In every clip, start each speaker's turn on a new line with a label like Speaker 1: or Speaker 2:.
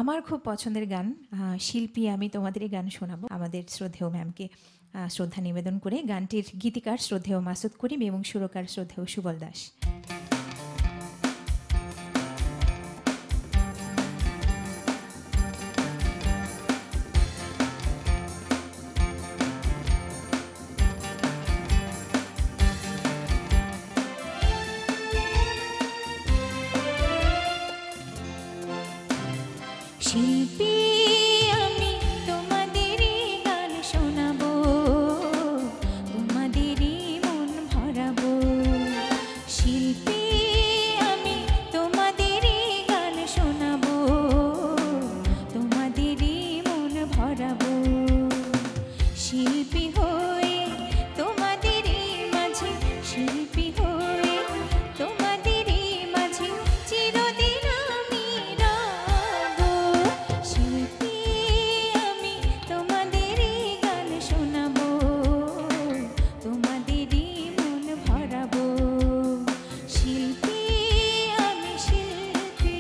Speaker 1: আমার খুব পছন্দের গান শিল্পী আমি তোমাদেরই গান শোনাবো আমাদের শ্রদ্ধেয় ম্যামকে শ্রদ্ধা নিবেদন করে। গানটির গীতিকার শ্রদ্ধেয় মাসুদ করিম এবং সুরকার শ্রদ্ধেয় সুবল দাস। শিল্পী আমি তোমাদেরই গান শোনাবো, তোমাদেরই মন ভরাবো। শিল্পী আমি তোমাদেরই গান শোনাবো, তোমাদেরই মন ভরাবো। শিল্পী হয়ে তোমাদেরই মাঝে, শিল্পী হয়ে তোমাদেরই মাঝে চিরদিন আমি রবো। শিল্পী আমি তোমাদেরই গান শোনাবো, তোমাদেরই মন ভরাবো। শিল্পী আমি শিল্পী।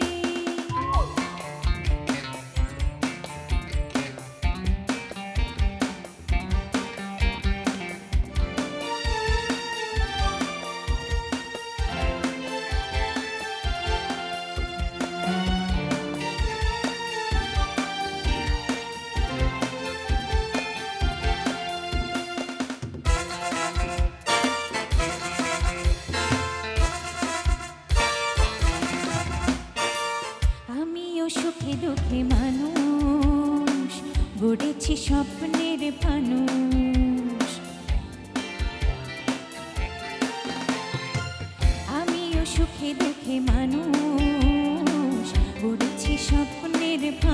Speaker 1: আমিও সুখে দুঃখে মানুষ, গড়েছি স্বপ্নের ফানুষ। আমিও সুখে দুঃখে মানুষ, গড়েছি স্বপ্নের ফানুষ।